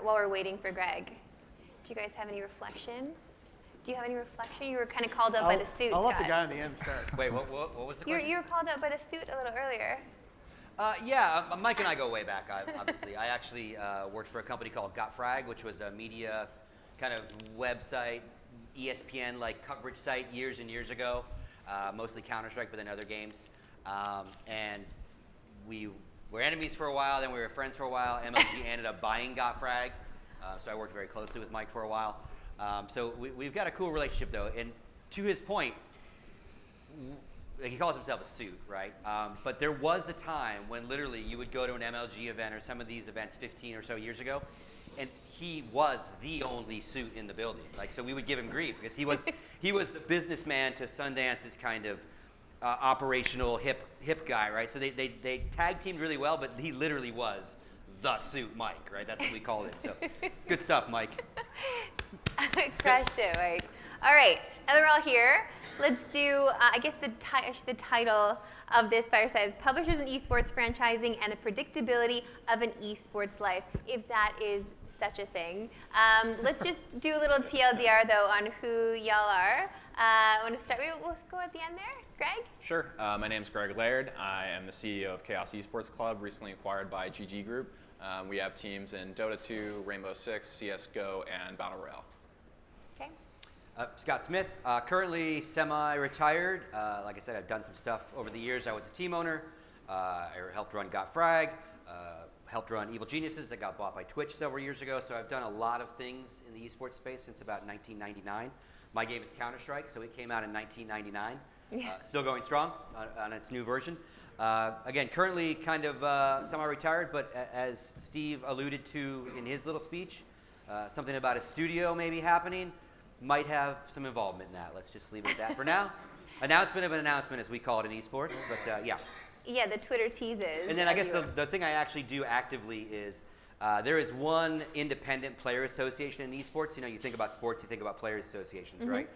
while we're waiting for Greg. Do you guys have any reflection? Do you have any reflection? You were kind of called out by the suit, I'll let the Scott. guy on the end start. Wait, what was the question? You were called out by the suit a little earlier. Mike and I go way back, obviously. I actually worked for a company called GotFrag, which was a media kind of website, ESPN-like coverage site years and years ago, mostly Counter-Strike, but then other games. And we were enemies for a while, then we were friends for a while. MLG ended up buying GotFrag, so I worked very closely with Mike for a while. So we've got a cool relationship, though. And to his point, he calls himself a suit, right? But there was a time when literally you would go to an MLG event or some of these events 15 or so years ago, and he was the only suit in the building. Like, so we would give him grief because he was the businessman to Sundance's kind of operational hip guy, right? So they tag teamed really well, but he literally was the suit Mike, right? That's what we called it. So good stuff, Mike. Crushed it, Mike. All right, now that we're all here, let's do, I guess the title of this fireside is Publishers in Esports Franchising and the Predictability of an Esports Life, if that is such a thing. Let's just do a little TLDR, though, on who y'all are. I want to start, we'll go at the end there. Greg? Sure. My name's Greg Laird. I am the CEO of Chaos Esports Club, recently acquired by GG Group. We have teams in Dota 2, Rainbow Six, CSGO, and Battle Royale. Okay. Scott Smith, currently semi-retired. Like I said, I've done some stuff over the years. I was a team owner. I helped run GotFrag, helped run Evil Geniuses that got bought by Twitch several years ago. So I've done a lot of things in the esports space since about 1999. My game is Counter-Strike, so it came out in 1999. Still going strong on its new version. Again, currently kind of semi-retired, but as Steve alluded to in his little speech, something about a studio maybe happening, might have some involvement in that. Let's just leave it at that for now. Announcement of an announcement, as we call it in esports, but yeah. Yeah, the Twitter teases. And then I guess the thing I actually do actively is there is one independent player association in esports. You know, you think about sports, you think about players associations, right?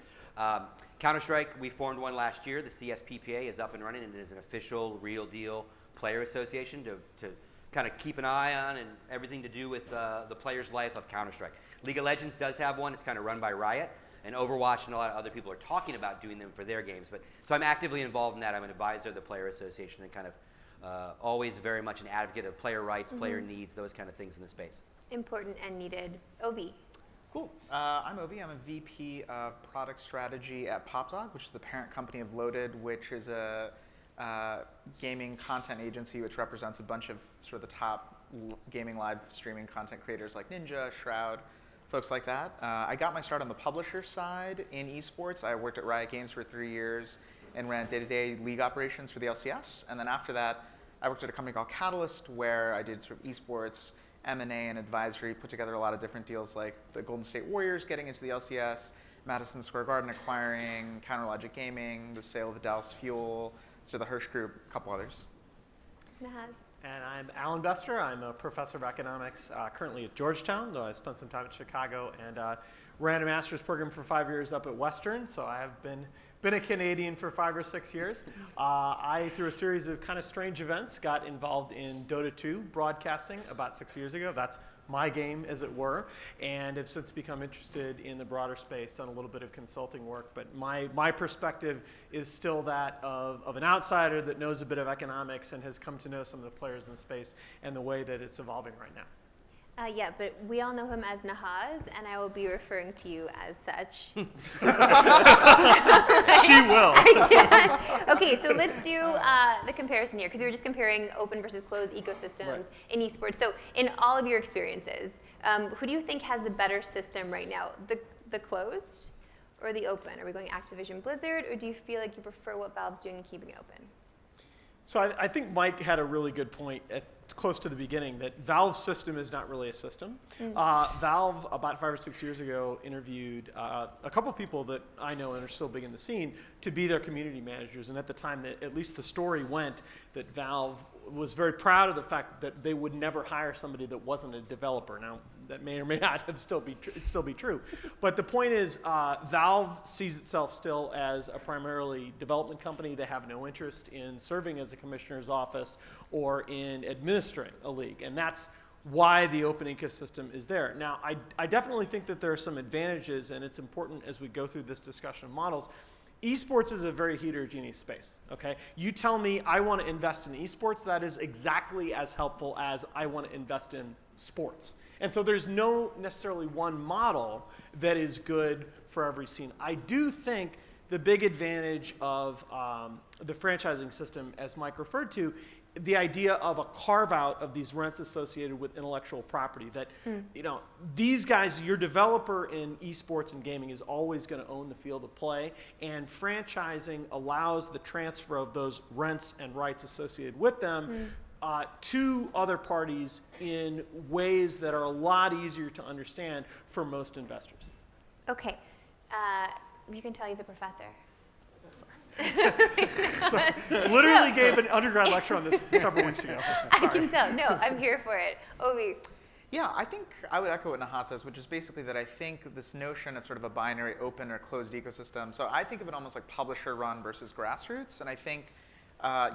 Counter-Strike, we formed one last year. The CSPPA is up and running, and it is an official, real deal player association to kind of keep an eye on and everything to do with the player's life of Counter-Strike. League of Legends does have one. It's kind of run by Riot, and Overwatch and a lot of other people are talking about doing them for their games. But so I'm actively involved in that. I'm an advisor of the player association and kind of always very much an advocate of player rights, player needs, those kind of things in the space. Important and needed. Ovi. Cool. I'm Ovi. I'm a VP of Product Strategy at PopDog, which is the parent company of Loaded, which is a gaming content agency which represents a bunch of sort of the top gaming live streaming content creators like Ninja, Shroud, folks like that. I got my start on the publisher side in esports. I worked at Riot Games for 3 years and ran day-to-day league operations for the LCS. And then after that, I worked at a company called Catalyst, where I did sort of esports, M&A, and advisory, put together a lot of different deals like the Golden State Warriors getting into the LCS, Madison Square Garden acquiring, Counterlogic Gaming, the sale of the Dallas Fuel, to the Hirsch Group, a couple others. Nahaz. And I'm Alan Bester. I'm a professor of economics currently at Georgetown, though I spent some time in Chicago and ran a master's program for 5 years up at Western. So I have been a Canadian for 5 or 6 years. I, through a series of kind of strange events, got involved in Dota 2 broadcasting about 6 years ago. That's my game, as it were, and have since become interested in the broader space, done a little bit of consulting work, but my perspective is still that of an outsider that knows a bit of economics and has come to know some of the players in the space and the way that it's evolving right now. Yeah, but we all know him as Nahaz, and I will be referring to you as such. She will. Okay, so let's do the comparison here, because we were just comparing open versus closed ecosystems in esports. So in all of your experiences, who do you think has the better system right now, the closed or the open? Are we going Activision Blizzard, or do you feel like you prefer what Valve's doing and keeping it open? So I think Mike had a really good point close to the beginning that Valve's system is not really a system. Valve, about 5 or 6 years ago, interviewed a couple of people that I know and are still big in the scene to be their community managers. And at the time, that at least the story went that Valve was very proud of the fact that they would never hire somebody that wasn't a developer. Now, that may or may not still be true. But the point is, Valve sees itself still as a primarily development company. They have no interest in serving as a commissioner's office or in administering a league. And that's why the open ecosystem is there. Now, I definitely think that there are some advantages, and it's important as we go through this discussion of models. Esports is a very heterogeneous space, okay? You tell me I want to invest in esports, that is exactly as helpful as I want to invest in sports. And so there's no necessarily one model that is good for every scene. I do think the big advantage of the franchising system, as Mike referred to, the idea of a carve out of these rents associated with intellectual property, that you know, these guys, your developer in esports and gaming is always going to own the field of play, and franchising allows the transfer of those rents and rights associated with them to other parties in ways that are a lot easier to understand for most investors. Okay, you can tell he's a professor. So, literally gave an undergrad lecture on this several weeks ago. I can tell. No, I'm here for it. Ovi. Yeah, I think I would echo what Nahaz says, which is basically that I think this notion of sort of a binary open or closed ecosystem, so I think of it almost like publisher run versus grassroots, and I think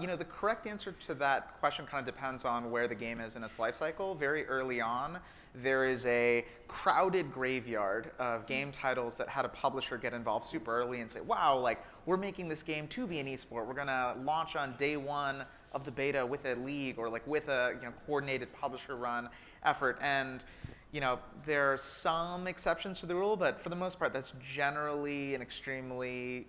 you know, the correct answer to that question kind of depends on where the game is in its life cycle. Very early on, there is a crowded graveyard of game titles that had a publisher get involved super early and say, wow, like, we're making this game to be an esport. We're going to launch on day one of the beta with a league or like with a coordinated publisher run effort. And you know, there are some exceptions to the rule, but for the most part, that's generally an extremely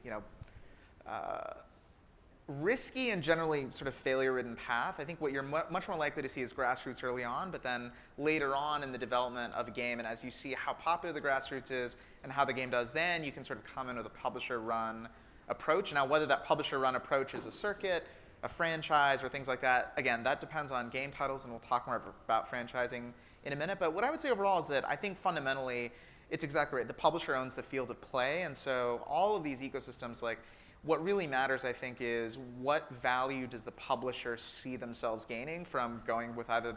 risky and generally sort of failure-ridden path. I think what you're much more likely to see is grassroots early on, but then later on in the development of a game, and as you see how popular the grassroots is and how the game does, then you can sort of come in with a publisher-run approach. Now, whether that publisher-run approach is a circuit, a franchise, or things like that, again, that depends on game titles, and we'll talk more about franchising in a minute. But what I would say overall is that I think fundamentally it's exactly right. The publisher owns the field of play, and so all of these ecosystems, like, what really matters, I think, is what value does the publisher see themselves gaining from going with either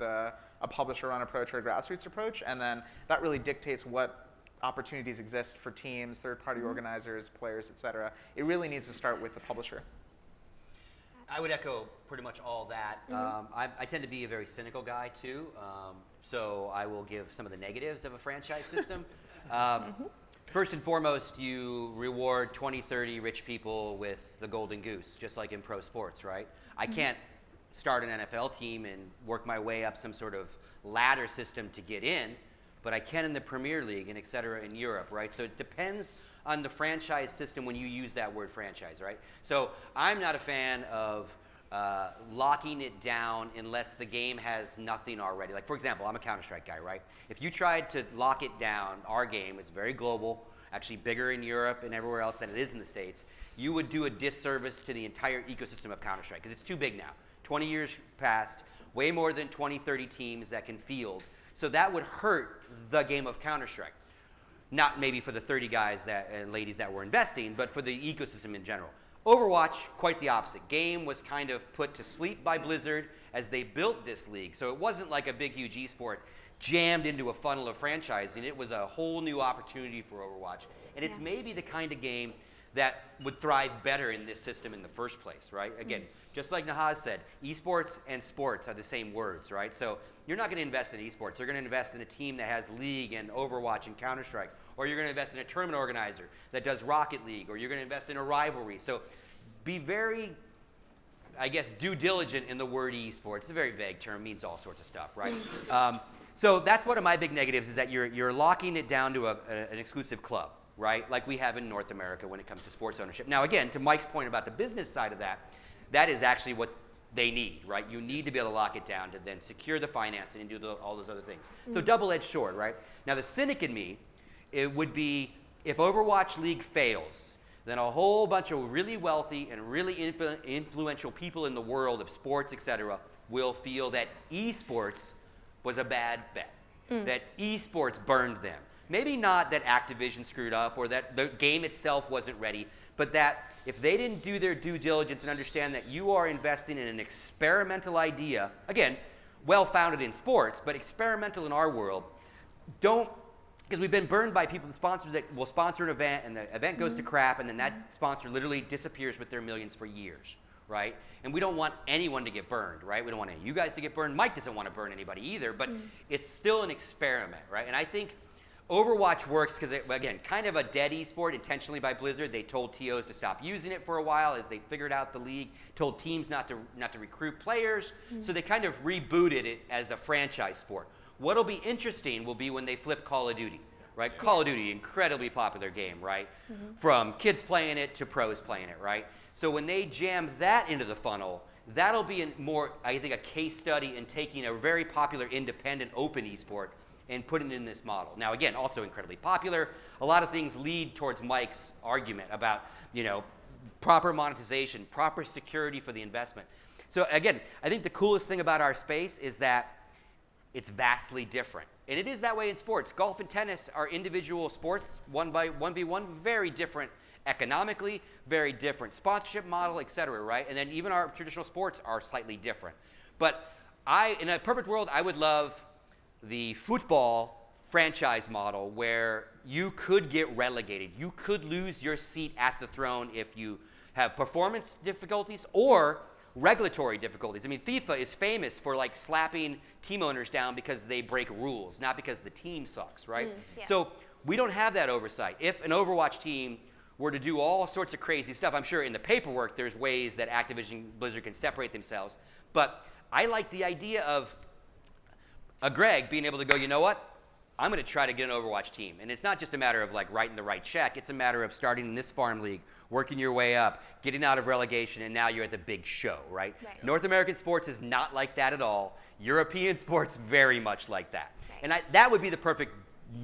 a publisher-run approach or a grassroots approach, and then that really dictates what opportunities exist for teams, third-party organizers, players, et cetera. It really needs to start with the publisher. I would echo pretty much all that. I tend to be a very cynical guy, too, so I will give some of the negatives of a franchise system. First and foremost, you reward 20, 30 rich people with the golden goose, just like in pro sports, right? I can't start an NFL team and work my way up some sort of ladder system to get in, but I can in the Premier League and et cetera in Europe, right? So it depends on the franchise system when you use that word franchise, right? So I'm not a fan of locking it down unless the game has nothing already. Like, for example, I'm a Counter-Strike guy, right? If you tried to lock it down, our game, it's very global, actually bigger in Europe and everywhere else than it is in the States, you would do a disservice to the entire ecosystem of Counter-Strike because it's too big now. 20 years passed, way more than 20, 30 teams that can field. So that would hurt the game of Counter-Strike. Not maybe for the 30 guys and ladies that were investing, but for the ecosystem in general. Overwatch, quite the opposite. Game was kind of put to sleep by Blizzard as they built this league. So it wasn't like a big, huge esport jammed into a funnel of franchising. It was a whole new opportunity for Overwatch. And it's maybe the kind of game that would thrive better in this system in the first place, right? Again, just like Nahaz said, esports and sports are the same words, right? So you're not going to invest in esports. You're going to invest in a team that has League and Overwatch and Counter-Strike. Or you're going to invest in a tournament organizer that does Rocket League. Or you're going to invest in a rivalry. So be very, I guess, due diligent in the word esports. It's a very vague term, means all sorts of stuff, right? So that's one of my big negatives, is that you're locking it down to an exclusive club, right? Like we have in North America when it comes to sports ownership. Now, again, to Mike's point about the business side of that, that is actually what they need, right? You need to be able to lock it down to then secure the financing and do all those other things. So double-edged sword, right? Now, the cynic in me, it would be if Overwatch League fails, then a whole bunch of really wealthy and really influential people in the world of sports, et cetera, will feel that esports was a bad bet, that esports burned them. Maybe not that Activision screwed up or that the game itself wasn't ready, but that if they didn't do their due diligence and understand that you are investing in an experimental idea, again, well-founded in sports, but experimental in our world, because we've been burned by people and sponsors that will sponsor an event and the event goes to crap and then that sponsor literally disappears with their millions for years, right? And we don't want anyone to get burned, right? We don't want you guys to get burned. Mike doesn't want to burn anybody either, but it's still an experiment, right? And I think Overwatch works because, again, kind of a dead esport intentionally by Blizzard. They told TOs to stop using it for a while as they figured out the league, told teams not to recruit players, so they kind of rebooted it as a franchise sport. What'll be interesting will be when they flip Call of Duty, right? Call of Duty, incredibly popular game, right? From kids playing it to pros playing it, right? So when they jam that into the funnel, that'll be more, I think, a case study in taking a very popular independent open esport and putting it in this model. Now, again, also incredibly popular. A lot of things lead towards Mike's argument about, proper monetization, proper security for the investment. So again, I think the coolest thing about our space is that it's vastly different. And it is that way in sports. Golf and tennis are individual sports, 1v1, very different economically, very different sponsorship model, et cetera, right? And then even our traditional sports are slightly different. But in a perfect world, I would love the football franchise model where you could get relegated. You could lose your seat at the throne if you have performance difficulties or regulatory difficulties. I mean, FIFA is famous for like slapping team owners down because they break rules, not because the team sucks, right? Yeah. So we don't have that oversight. If an Overwatch team were to do all sorts of crazy stuff, I'm sure in the paperwork there's ways that Activision Blizzard can separate themselves. But I like the idea of a Greg being able to go, you know what? I'm going to try to get an Overwatch team. And it's not just a matter of like writing the right check. It's a matter of starting in this farm league, working your way up, getting out of relegation, and now you're at the big show, right? North American sports is not like that at all. European sports, very much like that. And that would be the perfect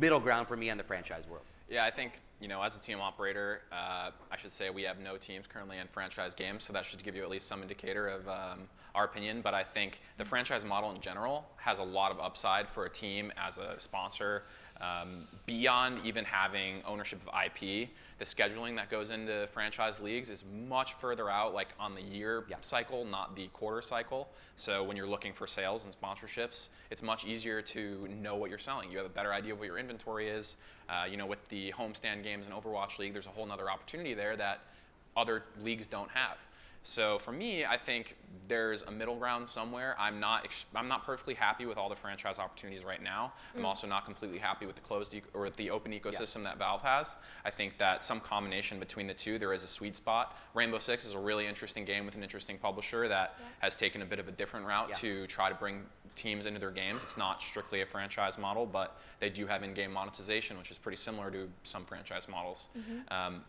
middle ground for me on the franchise world. Yeah, I think, as a team operator, I should say we have no teams currently in franchise games, so that should give you at least some indicator of our opinion. But I think the franchise model in general has a lot of upside for a team as a sponsor. Beyond even having ownership of IP, the scheduling that goes into franchise leagues is much further out, like on the year cycle, not the quarter cycle. So when you're looking for sales and sponsorships, it's much easier to know what you're selling. You have a better idea of what your inventory is. With the homestand games in Overwatch League, there's a whole nother opportunity there that other leagues don't have. So for me, I think there's a middle ground somewhere. I'm not perfectly happy with all the franchise opportunities right now. I'm also not completely happy with the closed or the open ecosystem that Valve has. I think that some combination between the two, there is a sweet spot. Rainbow Six is a really interesting game with an interesting publisher that has taken a bit of a different route to try to bring teams into their games. It's not strictly a franchise model, but they do have in-game monetization, which is pretty similar to some franchise models.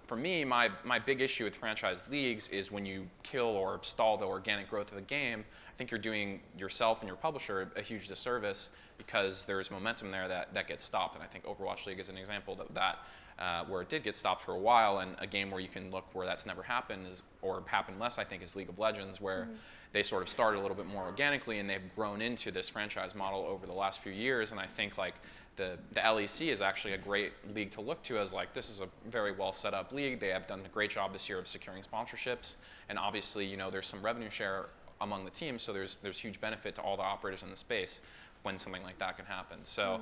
For me, my big issue with franchise leagues is when you kill or stall the organic growth of a game, I think you're doing yourself and your publisher a huge disservice because there's momentum there that gets stopped. And I think Overwatch League is an example of that where it did get stopped for a while, and a game where you can look where that's never happened or happened less, I think, is League of Legends, where they sort of started a little bit more organically and they've grown into this franchise model over the last few years. And I think like the LEC is actually a great league to look to as like, this is a very well set up league. They have done a great job this year of securing sponsorships. And obviously, there's some revenue share among the teams. So there's huge benefit to all the operators in the space when something like that can happen. So,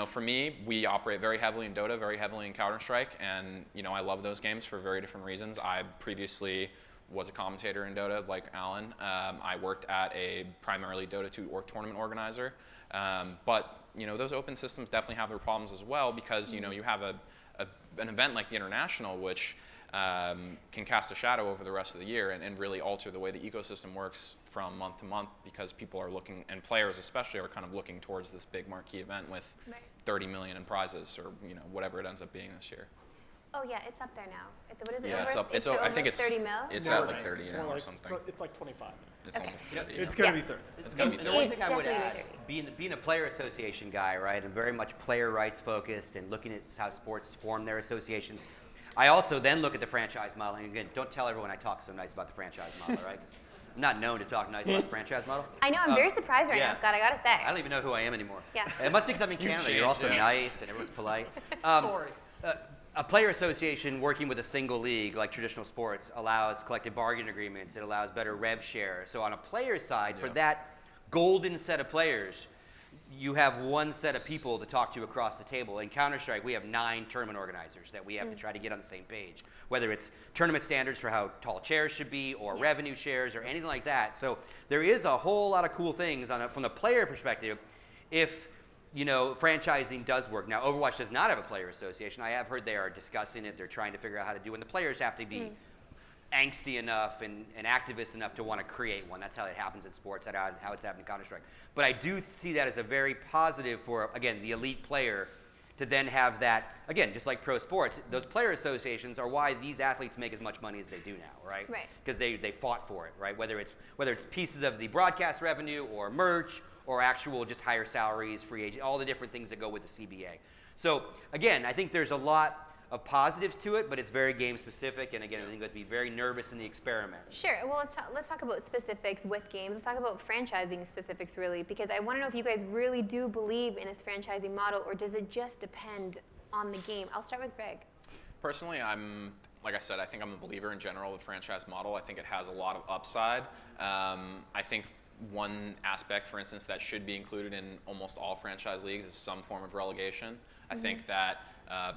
for me, we operate very heavily in Dota, very heavily in Counter-Strike. And, I love those games for very different reasons. I previously was a commentator in Dota like Alan. I worked at a primarily Dota 2 tournament organizer. But those open systems definitely have their problems as well because you have an event like the International, which can cast a shadow over the rest of the year and really alter the way the ecosystem works from month to month because people are looking, and players especially, are kind of looking towards this big marquee event with 30 million in prizes or whatever it ends up being this year. Oh yeah, it's up there now. What is it? Yeah, over? it's up. It's I think it's 30 mil. It's at like 30 now or like, something. It's like 25. It's Okay. almost 30. It's going to be 30. It's gonna be And 30. the one thing It's I would definitely add, being a player association guy, right, and very much player rights focused and looking at how sports form their associations, I also then look at the franchise model. And again, don't tell everyone I talk so nice about the franchise model, right? 'Cause I'm not known to talk nice about the franchise model. I know. I'm very surprised right now, Scott. I gotta say. I don't even know who I am anymore. Yeah. It must be because I'm in Canada. You're also changed it. nice and everyone's polite. Sorry. A player association working with a single league like traditional sports allows collective bargaining agreements. It allows better rev share. So on a player side, for that golden set of players, you have one set of people to talk to across the table. In Counter-Strike, we have 9 tournament organizers that we have to try to get on the same page, whether it's tournament standards for how tall chairs should be or revenue shares or anything like that. So there is a whole lot of cool things from the player perspective if, franchising does work. Now, Overwatch does not have a player association. I have heard they are discussing it. They're trying to figure out how to do it. And the players have to be angsty enough and activist enough to want to create one. That's how it happens in sports, that's how it's happened in Counter-Strike. But I do see that as a very positive for, again, the elite player to then have that, again, just like pro sports, those player associations are why these athletes make as much money as they do now, right? Right. Because they fought for it, right? Whether it's pieces of the broadcast revenue or merch or actual just higher salaries, free agent, all the different things that go with the CBA. So again, I think there's a lot of positives to it, but it's very game specific, and again, I think you have to be very nervous in the experiment. Sure. Well, let's talk about specifics with games. Let's talk about franchising specifics, really, because I want to know if you guys really do believe in this franchising model, or does it just depend on the game? I'll start with Greg. Personally, like I said, I think I'm a believer in general of the franchise model. I think it has a lot of upside. I think one aspect, for instance, that should be included in almost all franchise leagues is some form of relegation. I think that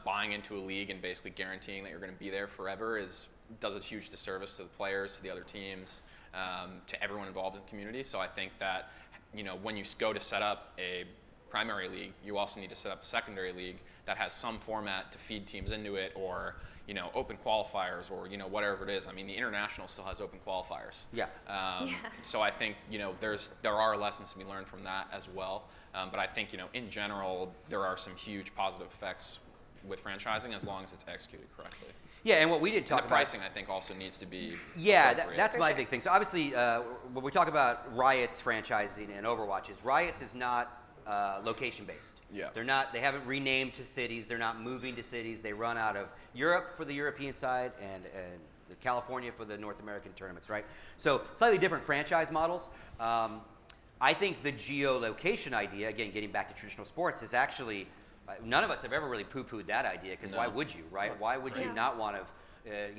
buying into a league and basically guaranteeing that you're going to be there forever does a huge disservice to the players, to the other teams, to everyone involved in the community. So I think that when you go to set up a primary league, you also need to set up a secondary league that has some format to feed teams into it, or open qualifiers, or whatever it is. I mean, the international still has open qualifiers. Yeah. So I think there are lessons to be learned from that as well. But I think in general there are some huge positive effects with franchising as long as it's executed correctly. Yeah, and what we did talk and the pricing, I think, also needs to be that's my big thing. So obviously, when we talk about Riot's franchising and Overwatch, Riot's is not location based. Yeah. They haven't renamed to cities. They're not moving to cities. They run out of Europe for the European side and California for the North American tournaments, right? So slightly different franchise models. I think the geolocation idea, again, getting back to traditional sports, is actually none of us have ever really poo-pooed that idea, because why would you, right? Why would you not want to,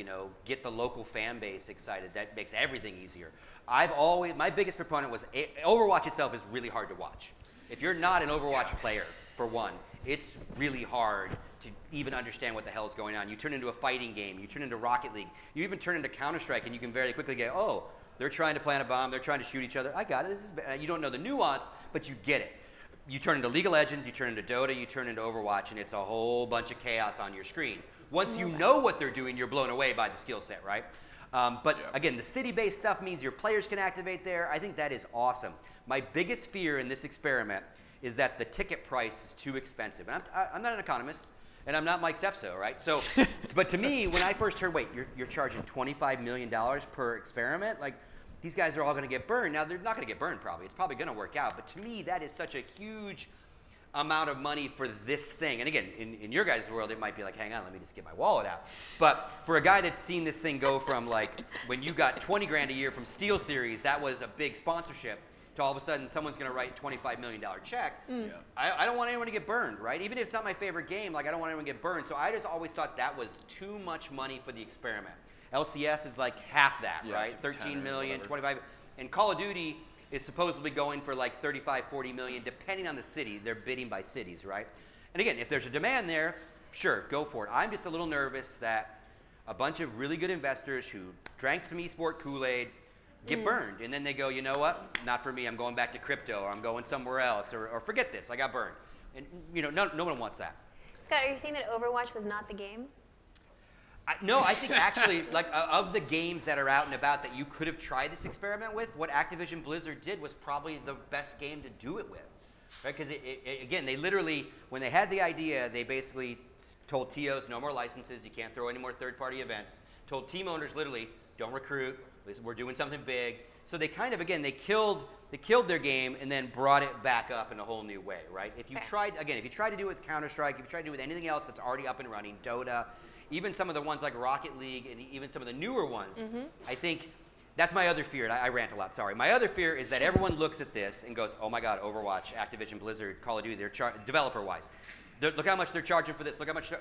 get the local fan base excited? That makes everything easier. My biggest proponent was Overwatch itself is really hard to watch. If you're not an Overwatch player, for one, it's really hard to even understand what the hell is going on. You turn into a fighting game. You turn into Rocket League. You even turn into Counter-Strike, and you can very quickly get, oh, they're trying to plant a bomb. They're trying to shoot each other. I got it. You don't know the nuance, but you get it. You turn into League of Legends. You turn into Dota. You turn into Overwatch, and it's a whole bunch of chaos on your screen. Once you know what they're doing, you're blown away by the skill set, right? Again, the city-based stuff means your players can activate there. I think that is awesome. My biggest fear in this experiment is that the ticket price is too expensive. And I'm not an economist, and I'm not Mike Sepso, right? So, but to me, when I first heard, wait, you're charging $25 million per experiment? Like, these guys are all going to get burned. Now, they're not going to get burned, probably. It's probably going to work out. But to me, that is such a huge amount of money for this thing. And again, in your guys' world, it might be like, hang on, let me just get my wallet out. But for a guy that's seen this thing go from, like, when you got 20 grand a year from SteelSeries, that was a big sponsorship, to all of a sudden someone's going to write a $25 million check. I don't want anyone to get burned, right? Even if it's not my favorite game, like, I don't want anyone to get burned. So I just always thought that was too much money for the experiment. LCS is like half that, right? 13 million, 25. And Call of Duty is supposedly going for like 35, 40 million, depending on the city. They're bidding by cities, right? And again, if there's a demand there, sure, go for it. I'm just a little nervous that a bunch of really good investors who drank some esport Kool-Aid get burned. And then they go, you know what? Not for me. I'm going back to crypto, or I'm going somewhere else, or forget this. I got burned. And no one wants that. Scott, are you saying that Overwatch was not the game? No, I think actually, like, of the games that are out and about that you could have tried this experiment with, what Activision Blizzard did was probably the best game to do it with, right? Because again, they literally, when they had the idea, they basically told TOs no more licenses, you can't throw any more third-party events. Told team owners literally, don't recruit, we're doing something big. So they kind of, again, they killed their game and then brought it back up in a whole new way, right? If you tried to do it with Counter-Strike, if you tried to do it with anything else that's already up and running, Dota, even some of the ones like Rocket League and even some of the newer ones, I think that's my other fear. And I rant a lot, sorry. My other fear is that everyone looks at this and goes, oh my God, Overwatch, Activision Blizzard, Call of Duty, they're developer-wise. Look how much they're charging for this. Look how much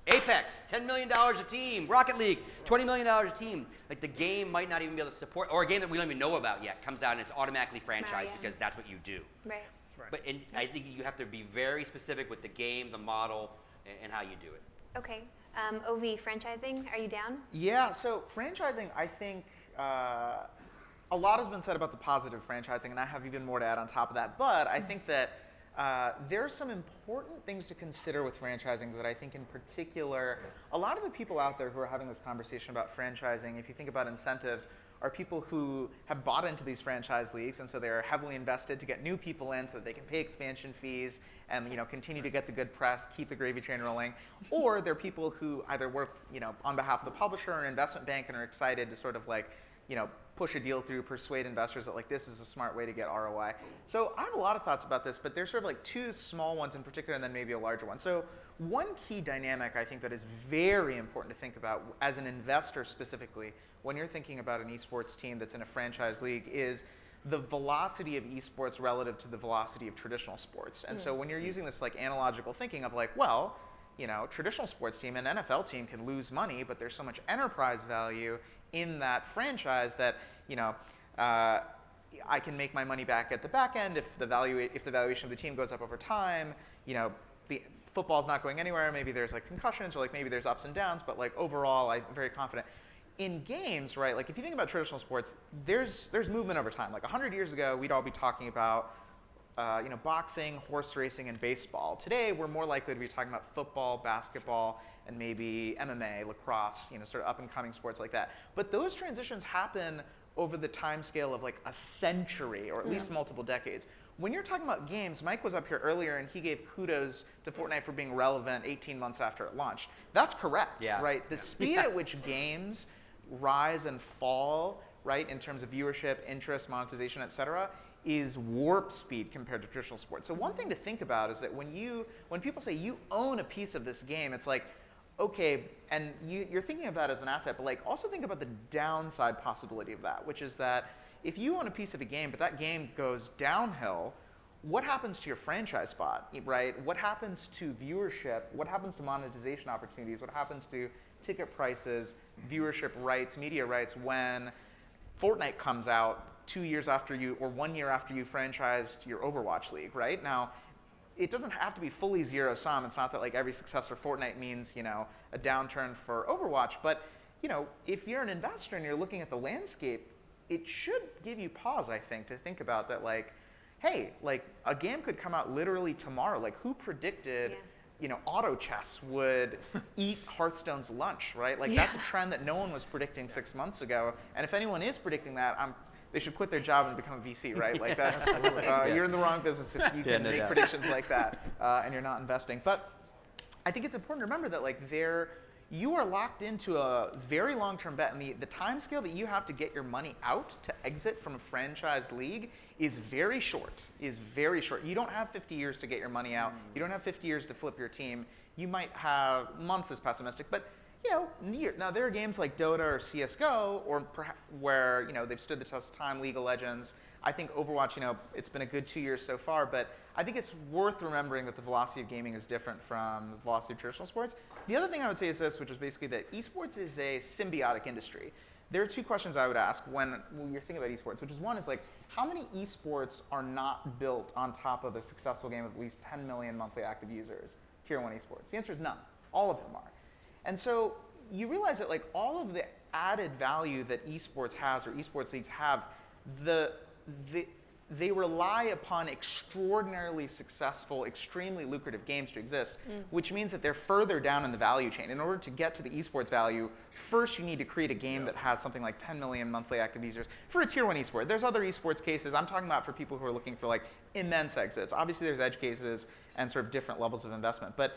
Apex, $10 million a team. Rocket League, $20 million a team. Like, the game might not even be able to support, or a game that we don't even know about yet comes out and it's automatically franchised because that's what you do. Right. And I think you have to be very specific with the game, the model, and how you do it. Okay. OV, franchising, are you down? Yeah, so franchising, I think a lot has been said about the positive franchising, and I have even more to add on top of that. But I think that there are some important things to consider with franchising that I think in particular, a lot of the people out there who are having this conversation about franchising, if you think about incentives, are people who have bought into these franchise leagues, and so they're heavily invested to get new people in so that they can pay expansion fees and continue to get the good press, keep the gravy train rolling. Or they're people who either work on behalf of the publisher or an investment bank and are excited to sort of push a deal through, persuade investors that this is a smart way to get ROI. So I have a lot of thoughts about this, but there's sort of two small ones in particular and then maybe a larger one. So one key dynamic I think that is very important to think about as an investor specifically when you're thinking about an esports team that's in a franchise league is the velocity of esports relative to the velocity of traditional sports. And so when you're using this analogical thinking of traditional sports team, an NFL team can lose money, but there's so much enterprise value in that franchise that I can make my money back at the back end if the valuation of the team goes up over time. The football's not going anywhere. Maybe there's concussions or maybe there's ups and downs, but overall I'm very confident. In games, right? If you think about traditional sports, there's movement over time. 100 years ago, we'd all be talking about boxing, horse racing, and baseball. Today, we're more likely to be talking about football, basketball, and maybe MMA, lacrosse, sort of up-and-coming sports like that. But those transitions happen over the time scale of a century, or at least multiple decades. When you're talking about games, Mike was up here earlier, and he gave kudos to Fortnite for being relevant 18 months after it launched. That's correct, right? The speed at which games rise and fall, right, in terms of viewership, interest, monetization, et cetera, is warp speed compared to traditional sports. So one thing to think about is that when people say you own a piece of this game, it's okay, and you're thinking of that as an asset, but also think about the downside possibility of that, which is that if you own a piece of a game, but that game goes downhill, what happens to your franchise spot, right? What happens to viewership? What happens to monetization opportunities? What happens to ticket prices, viewership rights, media rights when Fortnite comes out 2 years after you, or 1 year after you franchised your Overwatch League, right? Now, it doesn't have to be fully zero sum. It's not that every success for Fortnite means, a downturn for Overwatch, but, if you're an investor and you're looking at the landscape, it should give you pause, I think, to think about that, hey, a game could come out literally tomorrow. Who predicted auto chess would eat Hearthstone's lunch, right? That's a trend that no one was predicting 6 months ago. And if anyone is predicting that, they should quit their job and become a VC, right? That's you're in the wrong business if you can make predictions like that and you're not investing. But I think it's important to remember that you are locked into a very long-term bet, and the time scale that you have to get your money out to exit from a franchise league is very short. You don't have 50 years to get your money out. You don't have 50 years to flip your team. You might have months as pessimistic, but now there are games like Dota or CS:GO, or where they've stood the test of time. League of Legends. I think Overwatch. It's been a good 2 years so far, but I think it's worth remembering that the velocity of gaming is different from the velocity of traditional sports. The other thing I would say is this, which is basically that esports is a symbiotic industry. There are two questions I would ask when you're thinking about esports, which is one is how many esports are not built on top of a successful game with at least 10 million monthly active users, tier 1 esports? The answer is none. All of them are. And so you realize that all of the added value that esports has or esports leagues have, they rely upon extraordinarily successful, extremely lucrative games to exist, which means that they're further down in the value chain. In order to get to the esports value, first you need to create a game that has something like 10 million monthly active users for a tier 1 esport. There's other esports cases. I'm talking about for people who are looking for immense exits. Obviously there's edge cases and sort of different levels of investment. But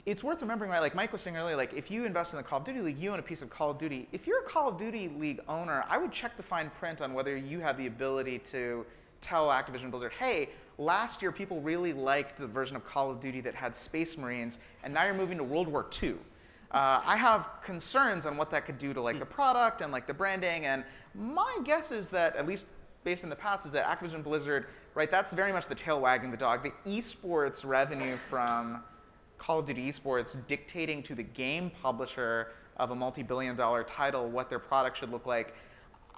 it's worth remembering, right, Mike was saying earlier, if you invest in the Call of Duty League, you own a piece of Call of Duty. If you're a Call of Duty League owner, I would check the fine print on whether you have the ability to tell Activision Blizzard, hey, last year people really liked the version of Call of Duty that had Space Marines, and now you're moving to World War II. I have concerns on what that could do to the product and the branding, and my guess is that, at least based in the past, is that Activision Blizzard, right, that's very much the tail wagging the dog. The esports revenue from Call of Duty Esports dictating to the game publisher of a multi-billion-dollar title what their product should look like.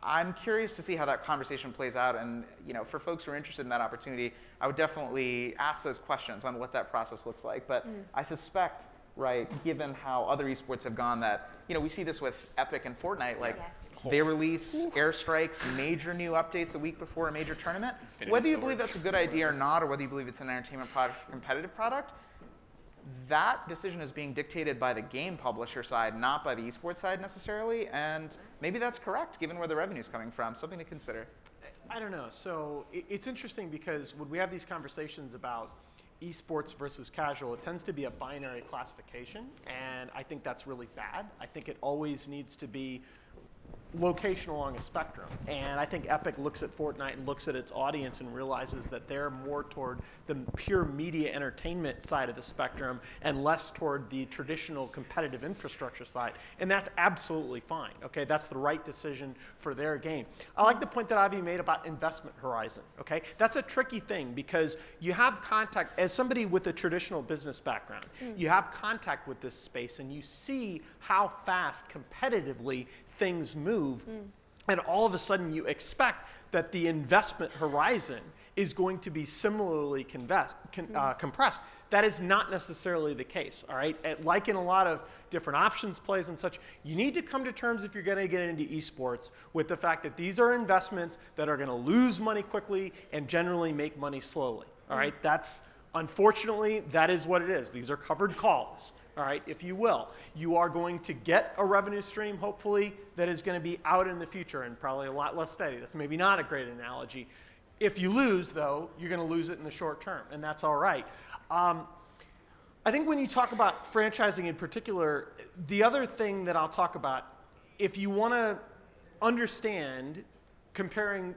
I'm curious to see how that conversation plays out, and for folks who are interested in that opportunity, I would definitely ask those questions on what that process looks like. But I suspect, right, given how other esports have gone, that we see this with Epic and Fortnite, like they release airstrikes, major new updates a week before a major tournament. Infinity Whether you Swords. believe that's a good idea or not, or whether you believe it's an entertainment product, competitive product, that decision is being dictated by the game publisher side, not by the esports side necessarily, and maybe that's correct given where the revenue is coming from. Something to consider. I don't know. So it's interesting because when we have these conversations about esports versus casual, it tends to be a binary classification, and I think that's really bad. I think it always needs to be location along a spectrum. And I think Epic looks at Fortnite and looks at its audience and realizes that they're more toward the pure media entertainment side of the spectrum and less toward the traditional competitive infrastructure side. And that's absolutely fine. Okay, that's the right decision for their game. I like the point that Avi made about investment horizon. Okay, that's a tricky thing because you have contact, as somebody with a traditional business background, you have contact with this space and you see how fast competitively things move, and all of a sudden you expect that the investment horizon is going to be similarly compressed. That is not necessarily the case, all right? Like in a lot of different options plays and such, you need to come to terms if you're going to get into esports with the fact that these are investments that are going to lose money quickly and generally make money slowly, all right? That's, unfortunately, that is what it is. These are covered calls. All right, if you will. You are going to get a revenue stream, hopefully, that is going to be out in the future and probably a lot less steady. That's maybe not a great analogy. If you lose, though, you're going to lose it in the short term, and that's all right. I think when you talk about franchising in particular, the other thing that I'll talk about, if you want to understand comparing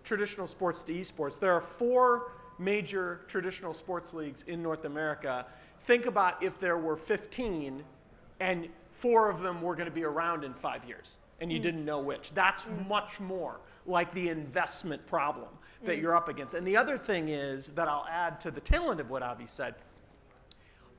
traditional sports to esports, there are 4 major traditional sports leagues in North America. Think about if there were 15 and 4 of them were going to be around in 5 years and you didn't know which. That's much more like the investment problem that you're up against. And the other thing is that I'll add to the tail end of what Avi said.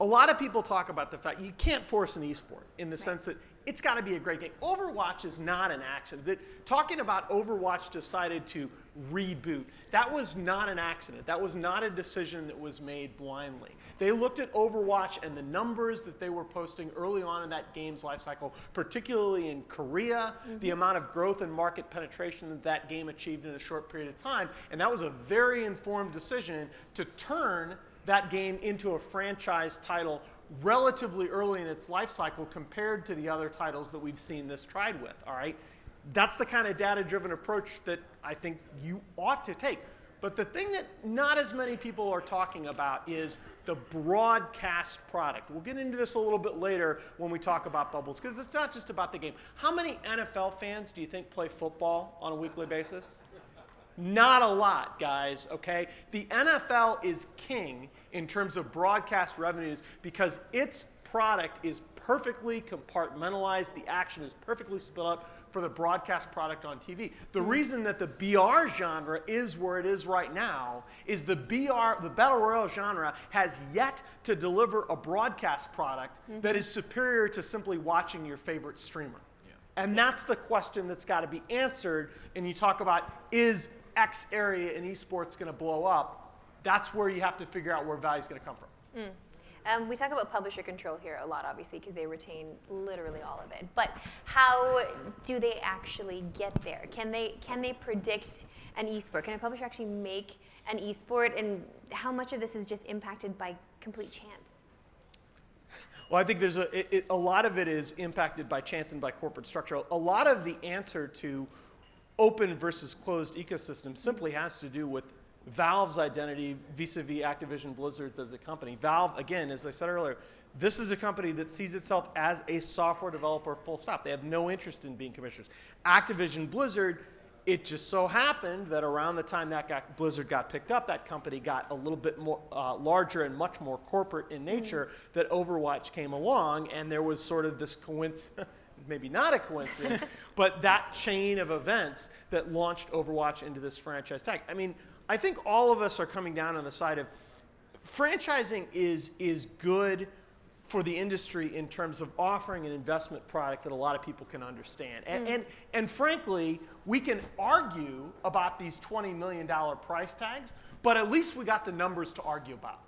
A lot of people talk about the fact you can't force an esport in the sense that it's got to be a great game. Overwatch is not an accident. Talking about Overwatch decided to reboot, that was not an accident. That was not a decision that was made blindly. They looked at Overwatch and the numbers that they were posting early on in that game's life cycle, particularly in Korea, the amount of growth and market penetration that that game achieved in a short period of time. And that was a very informed decision to turn that game into a franchise title relatively early in its life cycle compared to the other titles that we've seen this tried with, all right? That's the kind of data-driven approach that I think you ought to take. But the thing that not as many people are talking about is the broadcast product. We'll get into this a little bit later when we talk about bubbles, because it's not just about the game. How many NFL fans do you think play football on a weekly basis? Not a lot, guys, okay? The NFL is king in terms of broadcast revenues because its product is perfectly compartmentalized. The action is perfectly split up for the broadcast product on TV. The reason that the BR genre is where it is right now is the Battle Royale genre has yet to deliver a broadcast product that is superior to simply watching your favorite streamer. And that's the question that's got to be answered. And you talk about, is X area in esports going to blow up? That's where you have to figure out where value is going to come from. We talk about publisher control here a lot, obviously, because they retain literally all of it. But how do they actually get there? Can they predict an esport? Can a publisher actually make an esport? And how much of this is just impacted by complete chance? Well, I think there's a lot of it is impacted by chance and by corporate structure. A lot of the answer to open versus closed ecosystem simply has to do with Valve's identity vis-a-vis Activision Blizzard's as a company. Valve, again, as I said earlier, this is a company that sees itself as a software developer, full stop. They have no interest in being commissioners. Activision Blizzard, it just so happened that around the time that Blizzard got picked up, that company got a little bit more larger and much more corporate in nature, that Overwatch came along, and there was sort of this coincidence, maybe not a coincidence, but that chain of events that launched Overwatch into this franchise tag. I mean, I think all of us are coming down on the side of franchising is good for the industry in terms of offering an investment product that a lot of people can understand. And frankly, we can argue about these $20 million price tags, but at least we got the numbers to argue about.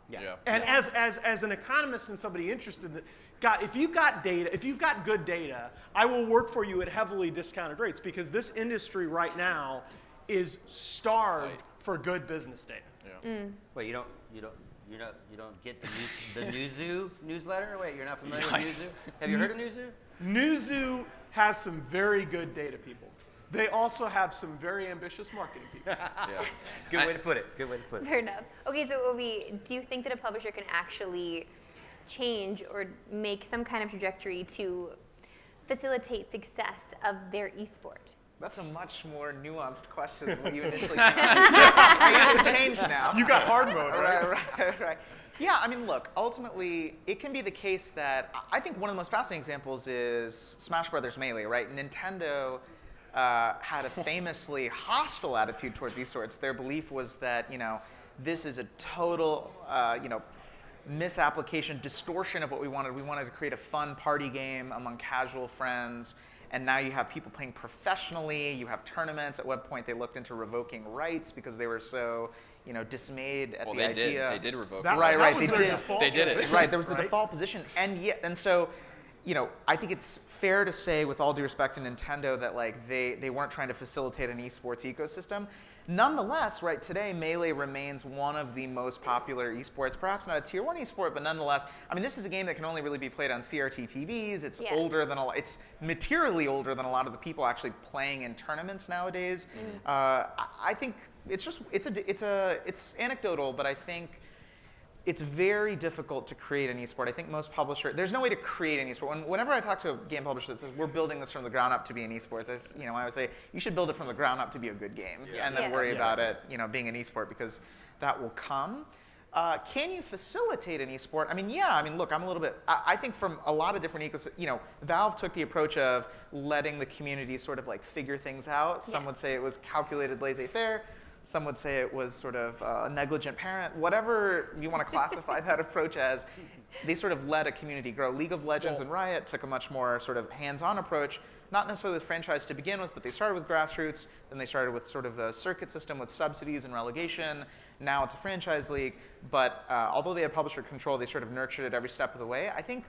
And as an economist and somebody interested in it, God, if you've got data, if you've got good data, I will work for you at heavily discounted rates, because this industry right now is starved for good business data. Wait, you don't get the Newzoo newsletter? Wait, you're not familiar with Newzoo? Have you heard of Newzoo? Newzoo has some very good data people. They also have some very ambitious marketing people. Good way to put it. Good way to put it. Fair enough. Okay, so Ovi, do you think that a publisher can actually change or make some kind of trajectory to facilitate success of their esport? That's a much more nuanced question than what you initially I get to change now. You got hard mode, right? Right. Yeah, I mean, look, ultimately, it can be the case that I think one of the most fascinating examples is Smash Brothers Melee, right? Nintendo had a famously hostile attitude towards esports. Their belief was that, this is a total, misapplication, distortion of what we wanted. We wanted to create a fun party game among casual friends. And now you have people playing professionally. You have tournaments. At one point, they looked into revoking rights because they were so, dismayed at the idea. They did revoke. Right. They did. They did it. Right. There was the default position, and so, I think it's fair to say, with all due respect to Nintendo, that they weren't trying to facilitate an esports ecosystem. Nonetheless, right, today Melee remains one of the most popular esports, perhaps not a tier 1 esport, but nonetheless, I mean, this is a game that can only really be played on CRT TVs. It's older than it's materially older than a lot of the people actually playing in tournaments nowadays. I think it's anecdotal, but I think it's very difficult to create an esport. I think most publishers, there's no way to create an esport. Whenever I talk to a game publisher that says, we're building this from the ground up to be an esport, I would say, you should build it from the ground up to be a good game, and then worry about it, being an esport, because that will come. Can you facilitate an esport? Look, I'm a little bit, I think from a lot of different ecosystems, Valve took the approach of letting the community sort of figure things out. Some would say it was calculated laissez-faire. Some would say it was sort of a negligent parent. Whatever you want to classify that approach as, they sort of let a community grow. League of Legends and Riot took a much more sort of hands-on approach, not necessarily with franchise to begin with, but they started with grassroots, then they started with sort of a circuit system with subsidies and relegation. Now it's a franchise league, but although they had publisher control, they sort of nurtured it every step of the way. I think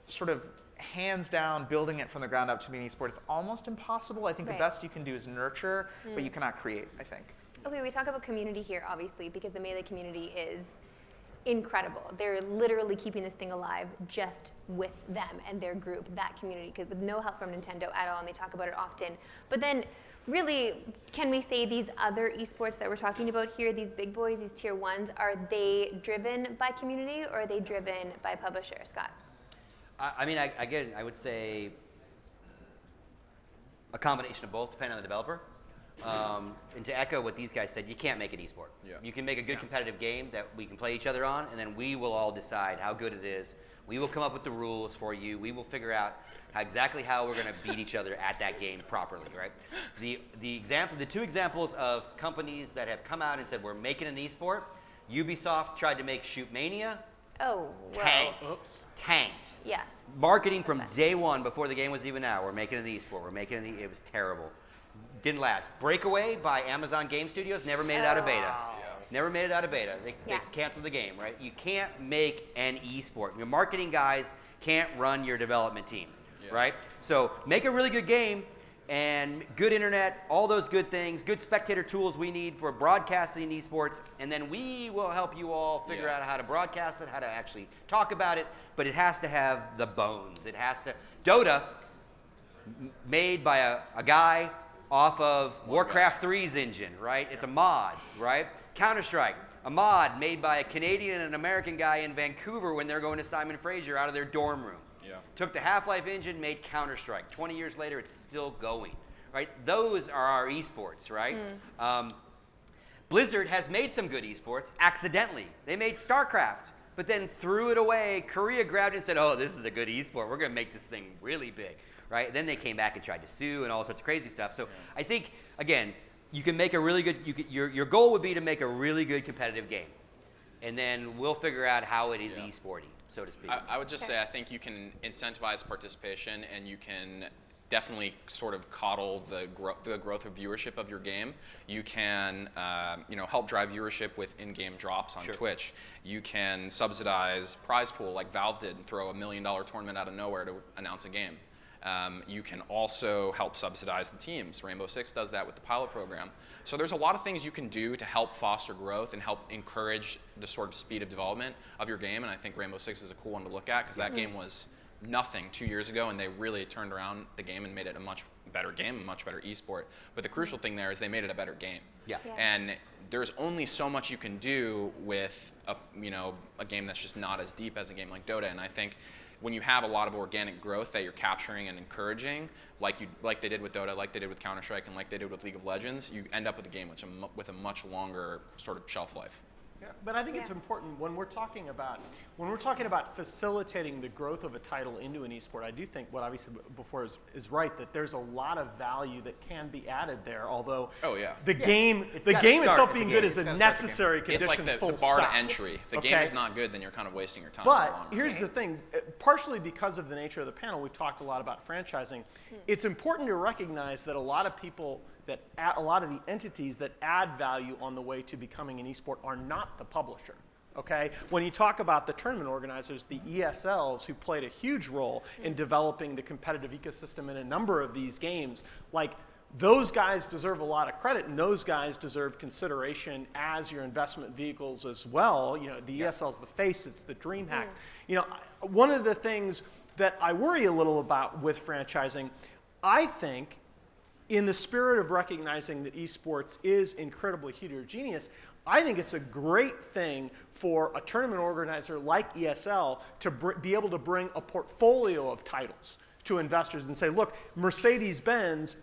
sort of hands down, building it from the ground up to be an esport, it's almost impossible. I think the best you can do is nurture, but you cannot create, I think. Okay, we talk about community here, obviously, because the Melee community is incredible. They're literally keeping this thing alive just with them and their group, that community, with no help from Nintendo at all, and they talk about it often. But then, really, can we say these other esports that we're talking about here, these big boys, these tier 1s, are they driven by community, or are they driven by publishers, Scott? I would say a combination of both, depending on the developer. And to echo what these guys said, you can't make an esport. You can make a good competitive game that we can play each other on, and then we will all decide how good it is. We will come up with the rules for you. We will figure out exactly how we're going to beat each other at that game properly, right? The two examples of companies that have come out and said we're making an esport, Ubisoft tried to make Shoot Mania. Oh, well. Tanked. Oops. Tanked. Yeah. Marketing from day one, before the game was even out, we're making an esport. It was terrible. Didn't last. Breakaway by Amazon Game Studios never made it out of beta. Never made it out of beta. They canceled the game, right? You can't make an esport. Your marketing guys can't run your development team, right? So make a really good game and good internet, all those good things, good spectator tools we need for broadcasting esports, and then we will help you all figure out how to broadcast it, how to actually talk about it, but it has to have the bones. It has to. Dota, made by a guy off of Warcraft 3's engine, right? It's a mod, right? Counter-Strike, a mod made by a Canadian and an American guy in Vancouver when they're going to Simon Fraser out of their dorm room. Took the Half-Life engine, made Counter-Strike. 20 years later, it's still going, right? Those are our esports, right? Blizzard has made some good esports accidentally. They made StarCraft, but then threw it away. Korea grabbed it and said, oh, this is a good esport. We're going to make this thing really big, right? Then they came back and tried to sue and all sorts of crazy stuff. So I think, again, you can make a really good, your goal would be to make a really good competitive game. And then we'll figure out how it is esporty. so to speak. I would just say I think you can incentivize participation, and you can definitely sort of coddle the growth of viewership of your game. You can help drive viewership with in-game drops on Twitch. You can subsidize prize pool like Valve did and throw $1 million tournament out of nowhere to announce a game. You can also help subsidize the teams. Rainbow Six does that with the pilot program. So there's a lot of things you can do to help foster growth and help encourage the sort of speed of development of your game. And I think Rainbow Six is a cool one to look at because that game was nothing 2 years ago, and they really turned around the game and made it a much better game, a much better esport. But the crucial thing there is they made it a better game. Yeah. And there's only so much you can do with a game that's just not as deep as a game like Dota. And I think when you have a lot of organic growth that you're capturing and encouraging, like they did with Dota, like they did with Counter-Strike, and like they did with League of Legends, you end up with a game with a much longer sort of shelf life. Yeah, but I think it's important when we're talking about facilitating the growth of a title into an esport. I do think what I said before is right, that there's a lot of value that can be added there. Although the game itself being good is a necessary condition. It's like the bar to entry. If the game is not good, then you're kind of wasting your time. But here's the thing: partially because of the nature of the panel, we've talked a lot about franchising. It's important to recognize that a lot of people. A lot of the entities that add value on the way to becoming an esport are not the publisher. Okay? When you talk about the tournament organizers, the ESLs, who played a huge role in developing the competitive ecosystem in a number of these games, like those guys deserve a lot of credit, and those guys deserve consideration as your investment vehicles as well. The ESL's the face, it's the dream hack. One of the things that I worry a little about with franchising, I think, in the spirit of recognizing that esports is incredibly heterogeneous, I think it's a great thing for a tournament organizer like ESL to be able to bring a portfolio of titles to investors and say, look, Mercedes-Benz,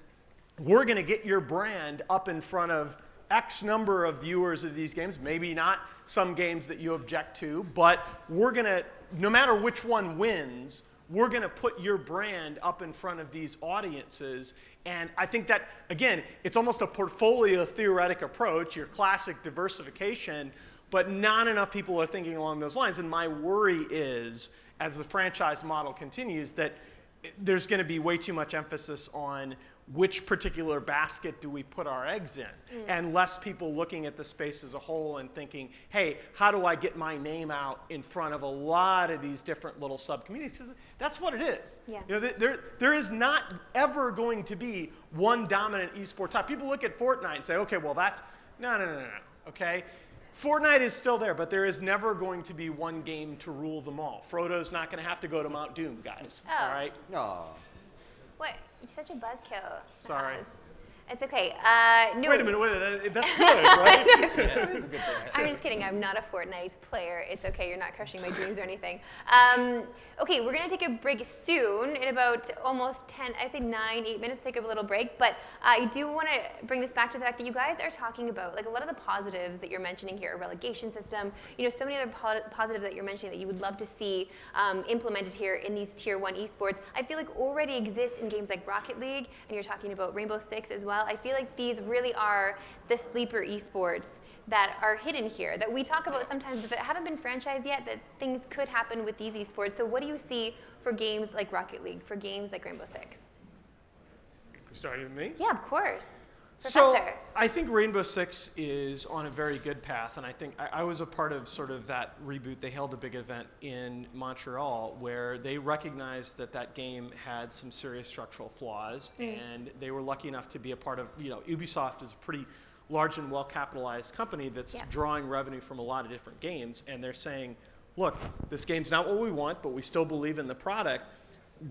we're going to get your brand up in front of X number of viewers of these games, maybe not some games that you object to, but we're going to, no matter which one wins, we're going to put your brand up in front of these audiences. And I think that, again, it's almost a portfolio theoretic approach, your classic diversification, but not enough people are thinking along those lines. And my worry is, as the franchise model continues, that there's going to be way too much emphasis on which particular basket do we put our eggs in, and less people looking at the space as a whole and thinking, hey, how do I get my name out in front of a lot of these different little sub-communities? Because that's what it is. Yeah. There is not ever going to be one dominant esport type. People look at Fortnite and say, okay, well that's, no, okay? Fortnite is still there, but there is never going to be one game to rule them all. Frodo's not going to have to go to Mount Doom, guys, all right? No. What? You're such a buzzkill. Sorry. Nahaz. It's okay. No. Wait a minute, that's good, right? I'm just kidding. I'm not a Fortnite player. It's okay. You're not crushing my dreams or anything. Okay, we're going to take a break soon in about almost 8 minutes, take a little break. But I do want to bring this back to the fact that you guys are talking about, like, a lot of the positives that you're mentioning here, a relegation system, so many other positives that you're mentioning that you would love to see implemented here in these Tier 1 esports. I feel like already exist in games like Rocket League, and you're talking about Rainbow Six as well. I feel like these really are the sleeper esports that are hidden here, that we talk about sometimes, but that haven't been franchised yet, that things could happen with these esports. So what do you see for games like Rocket League, for games like Rainbow Six? Starting with me? Yeah, of course. So Professor. I think Rainbow Six is on a very good path, and I think I was a part of sort of that reboot. They held a big event in Montreal where they recognized that that game had some serious structural flaws, and they were lucky enough to be a part of, Ubisoft is a pretty large and well-capitalized company that's drawing revenue from a lot of different games, and they're saying, look, this game's not what we want, but we still believe in the product.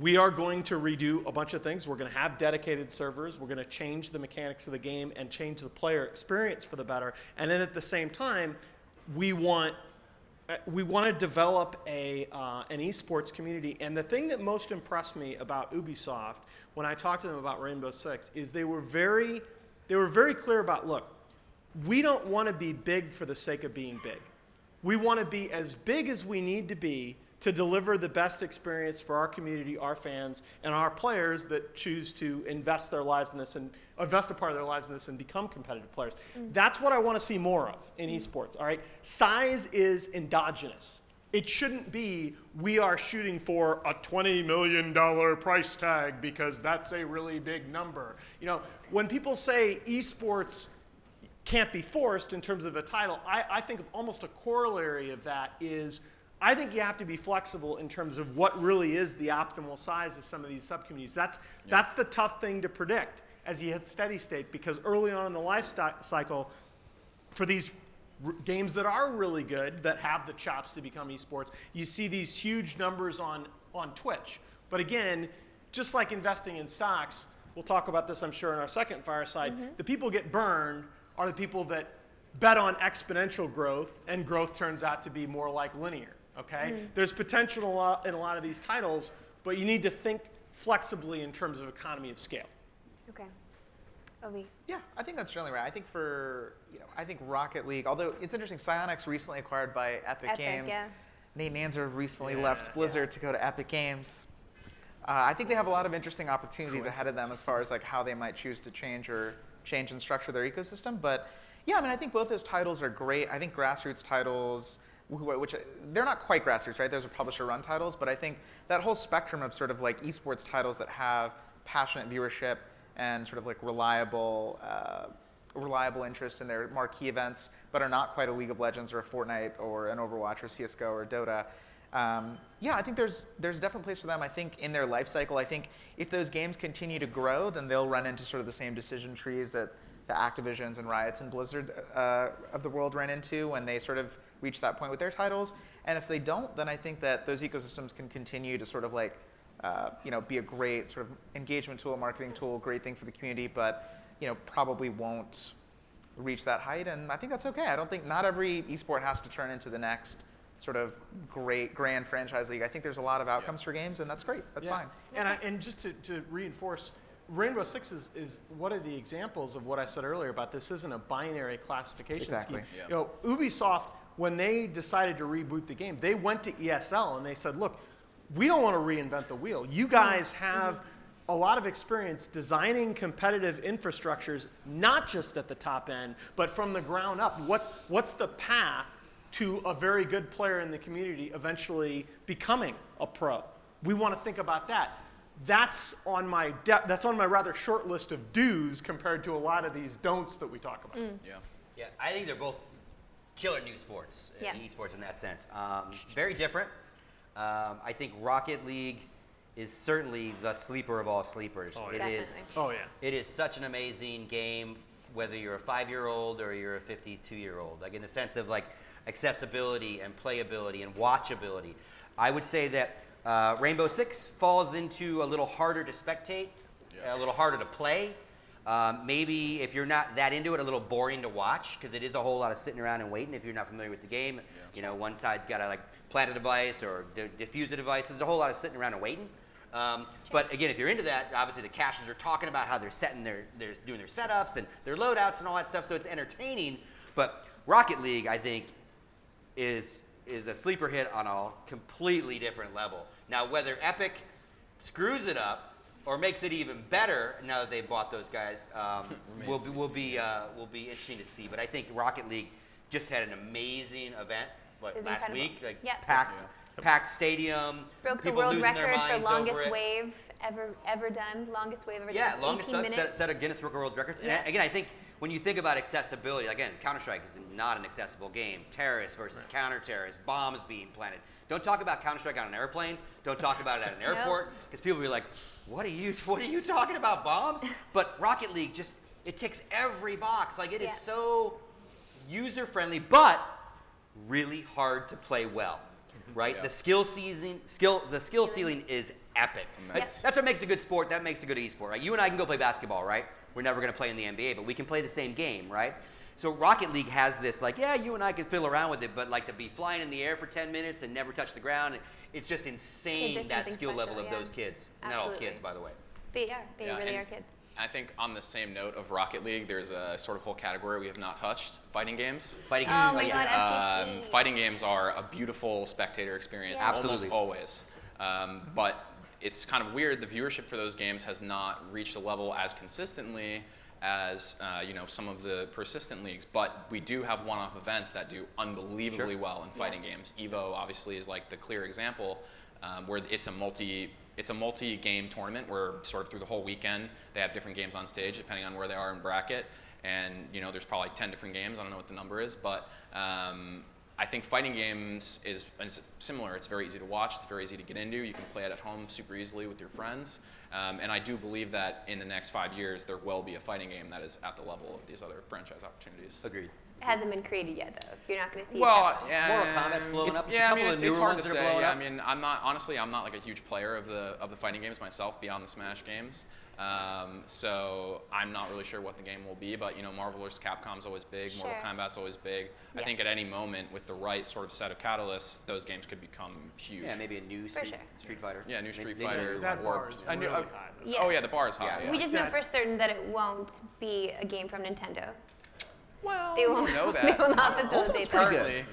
We are going to redo a bunch of things. We're going to have dedicated servers. We're going to change the mechanics of the game and change the player experience for the better. And then at the same time, we want to develop an esports community. And the thing that most impressed me about Ubisoft when I talked to them about Rainbow Six is they were very clear about, look, we don't want to be big for the sake of being big. We want to be as big as we need to be to deliver the best experience for our community, our fans, and our players that choose to invest their lives in this and invest a part of their lives in this and become competitive players. That's what I want to see more of in esports, all right? Size is endogenous. it shouldn't be, we are shooting for a $20 million price tag because that's a really big number. You know, when people say esports can't be forced in terms of a title, I think almost a corollary of that is, I think you have to be flexible in terms of what really is the optimal size of some of these subcommunities. That's the tough thing to predict as you hit steady state, because early on in the life cycle, for these games that are really good, that have the chops to become esports, you see these huge numbers on Twitch. But again, just like investing in stocks, we'll talk about this, I'm sure, in our second fireside, the people get burned are the people that bet on exponential growth, and growth turns out to be more like linear, okay? There's potential in a lot of these titles, but you need to think flexibly in terms of economy of scale. Okay. Ovi. Yeah, I think that's generally right. I think I think Rocket League, although it's interesting, Psyonix recently acquired by Epic Games. Yeah. Nate Nanzer recently left Blizzard to go to Epic Games. I think they have a lot of interesting opportunities ahead of them as far as like how they might choose to change and structure their ecosystem. But yeah, I mean, I think both those titles are great. I think grassroots titles, which they're not quite grassroots, right? Those are publisher-run titles, but I think that whole spectrum of sort of like esports titles that have passionate viewership and sort of like reliable interest in their marquee events, but are not quite a League of Legends or a Fortnite or an Overwatch or CS:GO or Dota. Yeah, I think there's definitely a place for them. I think in their life cycle, I think if those games continue to grow, then they'll run into sort of the same decision trees that the Activisions and Riots and Blizzard of the world ran into when they sort of reach that point with their titles. And if they don't, then I think that those ecosystems can continue to sort of like, be a great sort of engagement tool, marketing tool, great thing for the community, but probably won't reach that height. And I think that's okay. I don't think not every esport has to turn into the next sort of great grand franchise league. I think there's a lot of outcomes for games, and that's great. That's fine. And just to reinforce, Rainbow Six is one of the examples of what I said earlier about this isn't a binary classification scheme. Yeah. Ubisoft, when they decided to reboot the game, they went to ESL and they said, look, we don't want to reinvent the wheel. You guys have a lot of experience designing competitive infrastructures, not just at the top end, but from the ground up. What's the path to a very good player in the community eventually becoming a pro? We want to think about that. That's on my rather short list of do's compared to a lot of these don'ts that we talk about. Yeah, I think they're both killer new sports, esports in that sense. Very different. I think Rocket League is certainly the sleeper of all sleepers. It is such an amazing game, whether you're a 5-year-old or you're a 52-year-old. Like in the sense of like accessibility and playability and watchability. I would say that Rainbow Six falls into a little harder to spectate, a little harder to play. Maybe if you're not that into it, a little boring to watch because it is a whole lot of sitting around and waiting if you're not familiar with the game. One side's got to like plant a device or diffuse a device. There's a whole lot of sitting around and waiting. But again, if you're into that, obviously the casters are talking about how they're doing their setups and their loadouts and all that stuff, so it's entertaining. But Rocket League, I think, is a sleeper hit on a completely different level. Now, whether Epic screws it up or makes it even better now that they've bought those guys, will be interesting to see. But I think Rocket League just had an amazing event last week, packed stadium, broke the people world losing their record for minds longest over it. wave ever done. Longest wave ever done. Yeah, longest 18 minutes. set of Guinness Book of World Records. And again, I think when you think about accessibility, again, Counter-Strike is not an accessible game. Terrorists versus counter-terrorists, bombs being planted. Don't talk about Counter-Strike on an airplane. Don't talk about it at an airport, because people will be like, what are you talking about, bombs? But Rocket League it ticks every box. Like it is so user-friendly, but really hard to play well. Right? Yeah. The skill ceiling is epic. That's what makes a good sport. That makes a good esport. Right? You and I can go play basketball, right? We're never going to play in the NBA, but we can play the same game, right? So Rocket League has this, like, you and I can fiddle around with it, but like to be flying in the air for 10 minutes and never touch the ground, it's just insane that skill level of those kids. Absolutely. Not all kids, by the way. They really are kids. I think on the same note of Rocket League, there's a sort of whole category we have not touched: fighting games. Fighting games. Oh my God, FGC. Fighting games are a beautiful spectator experience, almost always. But it's kind of weird. The viewership for those games has not reached a level as consistently as some of the persistent leagues, but we do have one-off events that do unbelievably well in fighting games. Evo obviously is like the clear example, where it's a multi-game tournament where sort of through the whole weekend they have different games on stage depending on where they are in bracket, and there's probably 10 different games. I don't know what the number is, but I think fighting games is similar. It's very easy to watch. It's very easy to get into. You can play it at home super easily with your friends. And I do believe that in the next 5 years, there will be a fighting game that is at the level of these other franchise opportunities. Agreed. It hasn't been created yet, though. You're not going to see Well, it. yeah, Mortal Kombat's blowing up. Yeah, I mean, There's a couple of it's newer hard ones to that are say. blowing I up. mean, I'm not like a huge player of the fighting games myself beyond the Smash games. So I'm not really sure what the game will be, but Marvel vs. Capcom's always big, Sure. Mortal Kombat's always big. I Yeah. think at any moment with the right sort of set of catalysts, those games could become huge. Yeah, maybe a new For Street, sure. Street Fighter. Yeah, new Street Maybe a Fighter. new That one. bar is I knew- really oh, high. Yeah. Oh yeah, the bar is high. Yeah. Yeah. We just know That- for certain that it won't be a game from Nintendo. well, They you will don't know They that. will not facilitate that. Currently,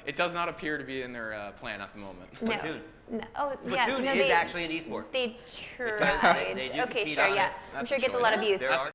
it does not appear to be in their plan at the moment. No. Splatoon. No. Oh, yeah. Splatoon No, is they, actually an esport. They Because tried. they do okay, compete sure, on yeah. it. I'm That's sure a it gets a lot of choice. views. There are